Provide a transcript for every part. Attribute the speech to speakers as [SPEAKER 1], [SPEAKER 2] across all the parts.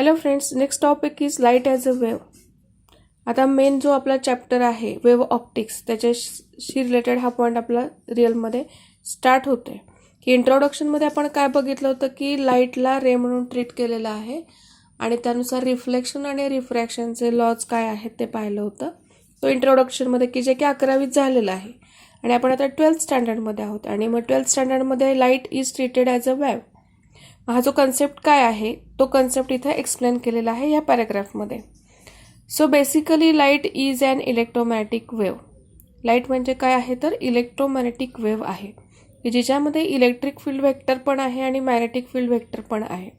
[SPEAKER 1] Hello friends, next topic is light as a wave. आता main जो आपला chapter आहे वेव्ह ऑप्टिक्स, त्याच्याशी रिलेटेड हा पॉईंट आपला रिअलमध्ये स्टार्ट होतोय. की इंट्रोडक्शनमध्ये आपण काय बघितलं होतं की लाईटला रे म्हणून ट्रीट केलेलं आहे आणि त्यानुसार रिफ्लेक्शन आणि रिफ्रॅक्शनचे लॉज काय आहेत ते पाहिलं होतं. तो इंट्रोडक्शनमध्ये की जे की 11वीत झालेलं आहे आणि आपण आता 12th स्टँडर्डमध्ये आहोत. आणि मग 12th स्टँडर्डमध्ये light is treated as a wave, हा जो कन्सेप्ट काय आहे तो कन्सेप्ट इथे एक्सप्लेन केलेला आहे या पॅराग्राफमध्ये. So basically light is an electromagnetic wave. Light म्हणजे काय आहे तर इलेक्ट्रोमॅग्नेटिक वेव्ह आहे की ज्याच्यामध्ये इलेक्ट्रिक फील्ड वेक्टर पण आहे आणि मॅग्नेटिक फील्ड वेक्टर पण आहे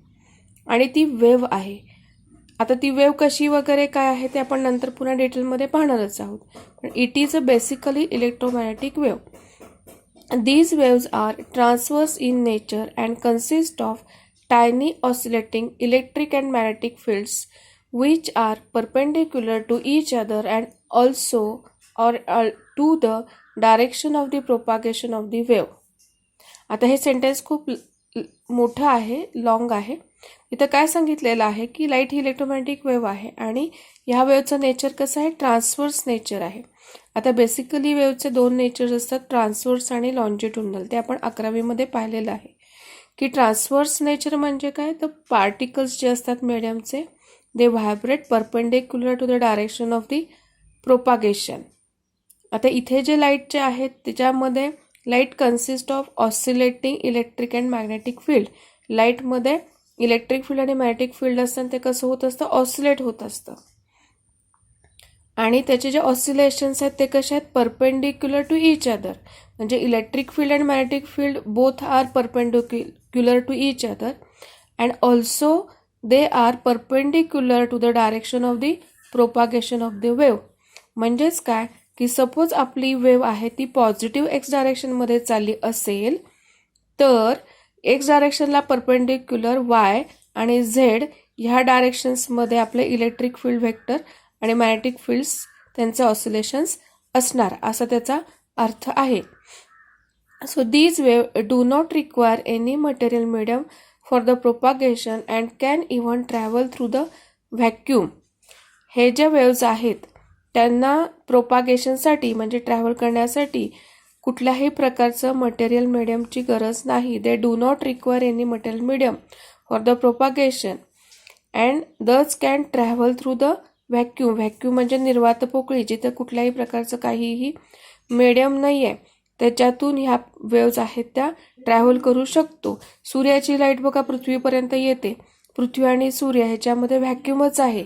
[SPEAKER 1] आणि ती वेव्ह आहे. आता ती वेव्ह कशी वगैरे काय आहे ते आपण नंतर पुन्हा डिटेलमध्ये पाहणारच आहोत. पण it is a basically electromagnetic wave. These waves are transverse in nature and consist of tiny oscillating electric and magnetic fields which are perpendicular to each other and also to the direction of the propagation of the wave. आता हे sentence खूप मोठं आहे, long आहे. इथं काय सांगितलेलं आहे की लाईट ही इलेक्ट्रोमॅग्नेटिक वेव्ह आहे आणि ह्या वेव्हचं नेचर कसं आहे, ट्रान्सवर्स नेचर आहे. आता बेसिकली वेव्हचे दोन नेचर्स असतात, ट्रान्सवर्स आणि लॉन्जिट्युडनल. ते आपण 11वीमध्ये पाहिलेलं आहे की ट्रान्सवर्स नेचर म्हणजे काय तर पार्टिकल्स जे असतात मीडियमचे they vibrate perpendicular to the direction of the propagation. आता इथे जे लाईटचे आहेत त्याच्यामध्ये light consist of oscillating electric and magnetic field. लाईटमध्ये इलेक्ट्रिक फील्ड आणि मॅग्नेटिक फील्ड असतं ते कसं होत असतं, ऑसिलेट होत असतं. आणि त्याचे जे ऑसिलेशन्स आहेत ते कसे आहेत, परपेंडिक्युलर टू इच अदर. म्हणजे electric field and magnetic field both are perpendicular to each other and also they are perpendicular to the direction of the propagation of the wave. म्हणजेच काय की सपोज आपली wave आहे ती positive x डायरेक्शनमध्ये चालली असेल तर एक्स डायरेक्शनला परपेंडिक्युलर वाय आणि झेड ह्या डायरेक्शन्समध्ये आपले इलेक्ट्रिक फील्ड व्हेक्टर आणि मॅग्नेटिक फील्ड्स त्यांचे ऑसिलेशन्स असणार, असा त्याचा अर्थ आहे. So these wave do not require any material medium for the propagation and can even travel through the vacuum. हे जे वेव्ज आहेत त्यांना प्रोपागेशनसाठी म्हणजे ट्रॅव्हल करण्यासाठी कुठल्याही प्रकारचं मटेरियल मीडियमची गरज नाही. They do not require any material medium for the propagation and दस can travel through the vacuum. Vacuum म्हणजे निर्वात पोकळी, जिथं कुठल्याही प्रकारचं काहीही मीडियम नाही आहे त्याच्यातून ह्या वेव्ज आहेत त्या ट्रॅव्हल करू शकतो. सूर्याची लाईट बघा पृथ्वीपर्यंत येते, पृथ्वी आणि सूर्य ह्याच्यामध्ये व्हॅक्यूमच आहे.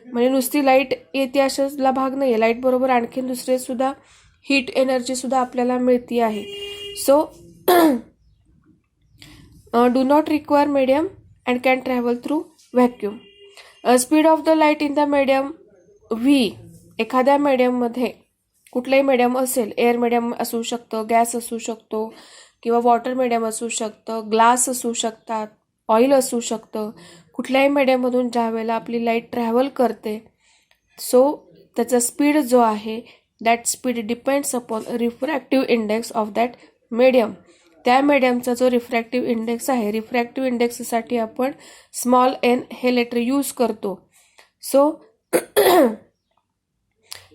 [SPEAKER 1] म्हणजे नुसती लाईट येते अशाला भाग नाही आहे, लाईट बरोबर आणखीन दुसरे सुद्धा हीट एनर्जी सुद्धा आपल्याला मिळती आहे. So do not require medium and can travel through vacuum. Speed of the light in the medium V. एखाद्या मीडियममध्ये कुठलंही मीडियम असेल, एअर मीडियम असू शकतं, गॅस असू शकतो किंवा वॉटर मीडियम असू शकतं, ग्लास असू शकतात, ऑइल असू शकतं. कुठल्याही मीडियममधून ज्या वेळेला आपली लाईट ट्रॅव्हल करते सो त्याचा स्पीड जो आहे that speed depends upon refractive index of that medium. त्या मीडियमचा जो रिफ्रॅक्टिव्ह इंडेक्स आहे, रिफ्रॅक्टिव्ह इंडेक्ससाठी आपण स्मॉल एन हे लेटर यूज करतो. So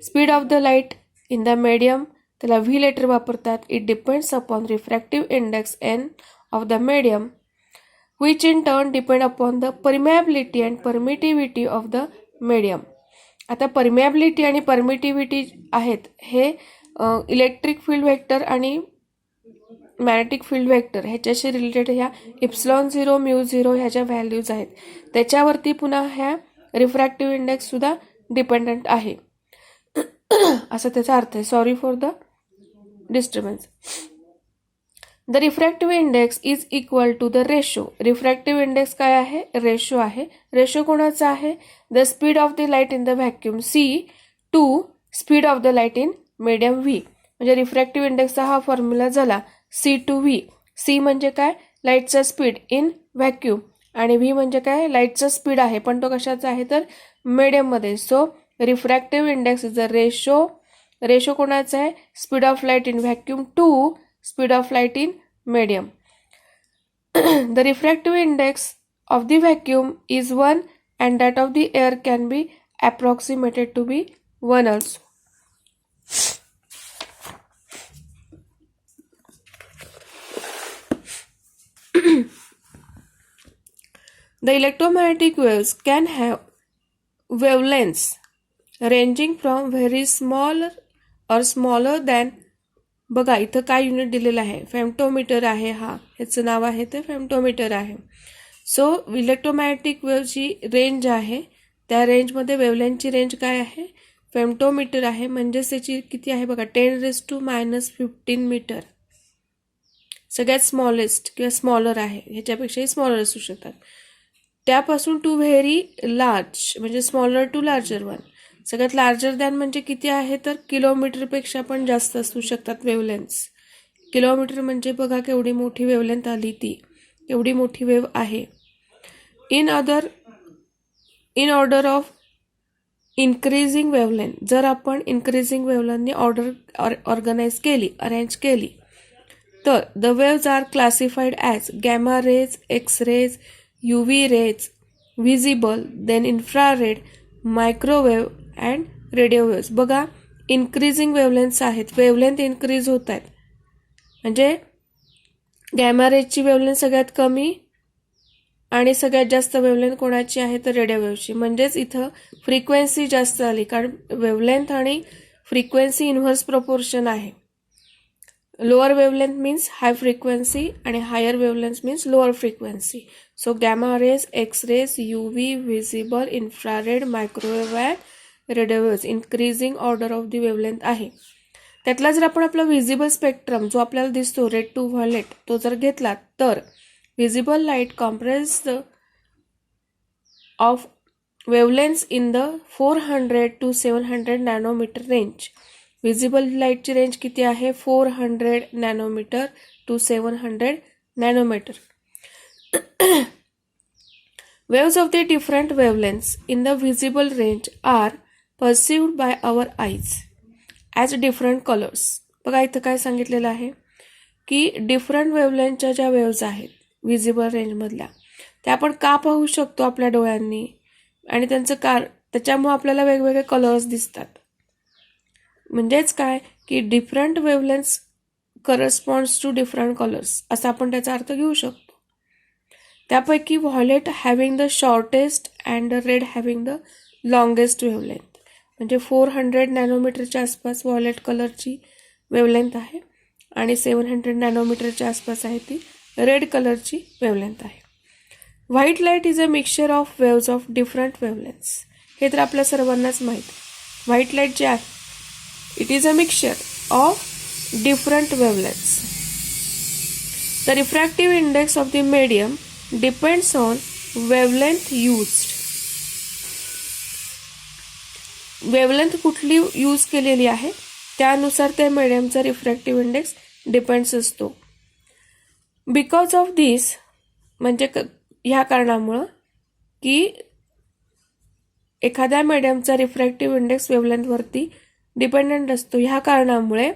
[SPEAKER 1] speed of the light in the medium त्याला व्ही लेटर वापरतात. It depends upon refractive index n of the medium which in turn depend upon the permeability and permittivity of the medium. आता permeability आणि permittivity आहेत हे electric field vector आणि magnetic field vector ह्याच्याशी related ह्या epsilon 0 mu 0 ह्याच्या values आहेत. त्याच्यावरती पुन्हा ह्या रिफ्रॅक्टिव्ह इंडेक्स सुद्धा डिपेंडंट आहे असं त्याचा अर्थ आहे. Sorry for the disturbance. The refractive index is equal to the ratio. Refractive index काय आहे, रेशो आहे. रेशो कोणाचा आहे, the speed of the light in the vacuum c to speed of the light in medium v. म्हणजे refractive इंडेक्सचा हा formula झाला C to V. C म्हणजे काय, लाईटचा स्पीड इन व्हॅक्यूम आणि व्ही म्हणजे काय, लाईटचा स्पीड आहे पण तो कशाचा आहे तर मीडियममध्ये. So refractive index is the ratio. Ratio कोणाचा आहे, speed of light in vacuum to speed of light in medium. The refractive index of the vacuum is 1 and that of the air can be approximated to be 1 also. The electromagnetic waves can have wavelengths ranging from very small or smaller than, बघा इथं काय unit दिलेलं आहे, फेम्टोमीटर आहे, हा ह्याचं नाव आहे ते फेम्टोमीटर आहे. सो इलेक्ट्रोमॅग्नेटिक वेव्हची रेंज आहे, त्या रेंजमध्ये वेवलेंथची रेंज काय आहे, फेम्टोमीटर आहे, म्हणजेच त्याची किती आहे बघा 10⁻⁻15 मीटर. सगळ्यात स्मॉलेस्ट किंवा स्मॉलर आहे, ह्याच्यापेक्षाही स्मॉलर असू शकतात. त्यापासून टू व्हेरी लार्ज म्हणजे स्मॉलर टू लार्जर वन. सगळ्यात लार्जर दॅन म्हणजे किती आहे तर किलोमीटरपेक्षा पण जास्त असू शकतात वेवलेंथ्स. किलोमीटर म्हणजे बघा केवढी मोठी वेवलेंथ आली, ती एवढी मोठी वेव आहे. In order of increasing wavelength, जर आपण इन्क्रीजिंग वेवलेंथनी ऑर्गनाइज केली, अरेंज केली, तर the waves are classified as gamma rays, X rays, UV rays, visible, then infrared, microwave and radio waves. बघा इन्क्रीजिंग वेवलेंथ्स आहेत, वेवलेंथ इन्क्रीज होत आहेत. म्हणजे गॅमा रेजची वेवलेंथ सगळ्यात कमी आणि सगळ्यात जास्त वेवलेंथ कोणाची आहे तर रेडिओ वेव्हची. म्हणजेच इथं फ्रिक्वेन्सी जास्त आली, कारण वेवलेंथ आणि फ्रिक्वेन्सी इन्व्हर्स प्रपोर्शन आहे. Lower wavelength means high frequency आणि higher wavelength means lower frequency. So gamma rays, X rays, UV, visible, infrared, microwave and radio waves increasing order of the wavelength आहे. त्यातला जर आपण आपला visible spectrum जो आपल्याला दिसतो रेड टू व्हायलेट तो जर घेतला तर visible light compressed of wavelengths in the 400 to 700 nanometre range. Visible लाईटची रेंज किती आहे 400 nanometre to 700 nanometre. Waves of the different wavelengths in the visible range are perceived by our eyes as different colors. बघा इथं काय सांगितलेलं आहे की different वेवलेंथच्या ज्या वेव्स आहेत व्हिजिबल रेंजमधल्या त्या आपण का पाहू शकतो आपल्या डोळ्यांनी, आणि त्यांचं त्याच्यामुळे आपल्याला वेगवेगळे कलर्स दिसतात. म्हणजेच काय की different wavelengths corresponds to different colours असा आपण त्याचा अर्थ घेऊ शकतो. त्यापैकी violet having the shortest and red having the longest wavelength. म्हणजे 400 नॅनोमीटरच्या आसपास व्हायलेट कलरची वेवलेंथ आहे आणि 700 नॅनोमीटरच्या आसपास आहे ती रेड कलरची वेवलेंथ आहे. White light is a mixture of waves of different wavelengths. हे तर आपल्या सर्वांनाच माहीत आहे. व्हाईट लाईट जे आहे it is a mixture of different wavelengths. The refractive index of the medium depends on wavelength used. Wavelength कुठली यूज केलेली आहे त्यानुसार त्या मीडियमचा रिफ्रॅक्टिव्ह इंडेक्स डिपेंड्स असतो. बिकॉज ऑफ दिस म्हणजे ह्या कारणामुळं की एखाद्या मीडियमचा रिफ्रॅक्टिव्ह इंडेक्स वेवलेंथवरती डिपेंडंट असतो. ह्या कारणामुळे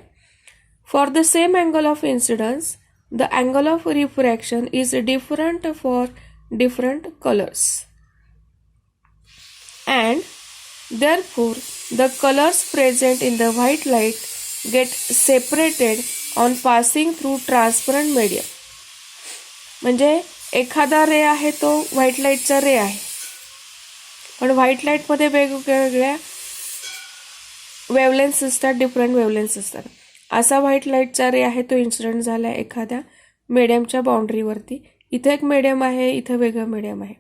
[SPEAKER 1] for the same angle of incidence the angle of refraction is different for different colors, and therefore the colors present in the white light get separated on passing through transparent medium. म्हणजे एखादा रे आहे तो white लाईटचा रे आहे, पण white लाईटमध्ये वेगवेगळ्या wavelengths असतात, डिफरंट वेवलेंथ्स असतात. असा व्हाईट लाईटचा रे आहे तो इन्सिडेंट झाला आहे एखाद्या मीडियमच्या बाउंड्रीवरती. इथं एक मीडियम आहे, इथं वेगळं मीडियम आहे.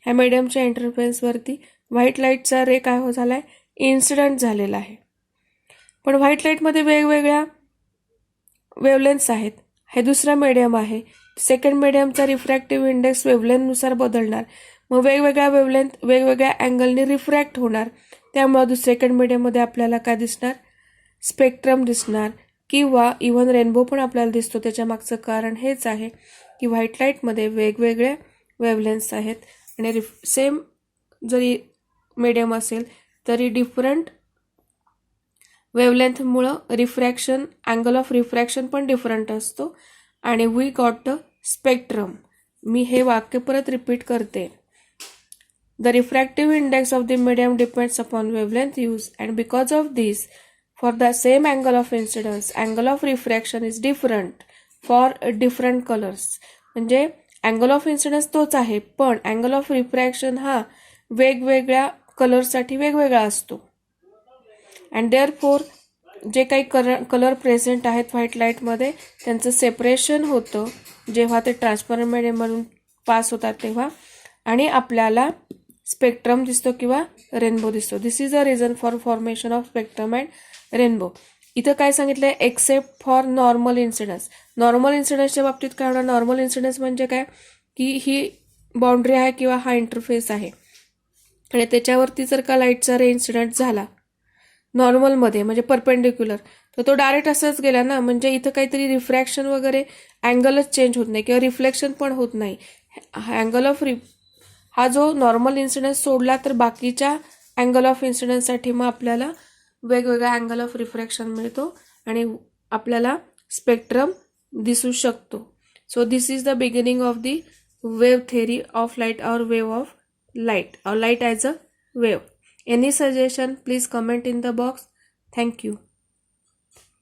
[SPEAKER 1] ह्या मीडियमच्या इंटरफेसवरती व्हाईट लाईटचा रे काय हो झाला आहे इन्सिडेंट झालेला आहे. पण व्हाईट लाईटमध्ये वेगवेगळ्या वेवलेंथ्स आहेत. हे दुसरा मीडियम आहे. सेकंड मीडियमचा रिफ्रॅक्टिव्ह इंडेक्स वेवलेंथनुसार बदलणार, मग वेगवेगळ्या वेवलेंथ वेगवेगळ्या अँगलने रिफ्रॅक्ट होणार. त्यामुळं सेकंड मीडियममध्ये आपल्याला काय दिसणार स्पेक्ट्रम दिसणार किंवा इव्हन रेनबो पण आपल्याला दिसतो. त्याच्या मागचं कारण हेच आहे की व्हाईट लाईटमध्ये वेगवेगळ्या वेवलेंथ्स आहेत आणि सेम जरी मीडियम असेल तरी डिफरंट वेवलेंथमुळं रिफ्रॅक्शन अँगल ऑफ रिफ्रॅक्शन पण डिफरंट असतो आणि वी गॉट द स्पेक्ट्रम. मी हे वाक्य परत रिपीट करते. The refractive index of the medium depends upon wavelength used, and because of this, for the same angle of incidence, angle of refraction is different for different colors. म्हणजे angle of incidence तोच आहे, पण angle of refraction हा वेगवेगळ्या कलरसाठी वेगवेगळा असतो. And therefore जे काही कलर प्रेझेंट आहेत व्हाईट लाईटमध्ये त्यांचं सेपरेशन होतं जेव्हा ते ट्रान्सपरंट मीडियममधून पास होतात तेव्हा, आणि आपल्याला स्पेक्ट्रम दिसतो किंवा रेनबो दिसतो. This is a reason for formation of spectrum and rainbow. इथं काय सांगितलंय, except for normal incidence. Normal इन्सिडन्सच्या बाबतीत काय होणार, नॉर्मल इन्सिडन्स म्हणजे काय की ही बाउंड्री आहे किंवा हा इंटरफेस आहे आणि त्याच्यावरती जर का लाईटचा रे इन्सिडेंट झाला नॉर्मलमध्ये म्हणजे परपेंडिक्युलर, तर तो डायरेक्ट असंच गेला ना, म्हणजे इथं काहीतरी रिफ्रॅक्शन वगैरे अँगलच चेंज होत नाही किंवा रिफ्लेक्शन पण होत नाही. अँगल ऑफ हा जो नॉर्मल इन्सिडन्स सोडला तर बाकीच्या अँगल ऑफ इन्सिडन्ससाठी मग आपल्याला वेगवेगळा अँगल ऑफ रिफ्रॅक्शन मिळतो आणि आपल्याला स्पेक्ट्रम दिसू शकतो. So this is the beginning of the wave theory of light or wave of light or light as a wave. Any suggestion, please comment in the box. Thank you.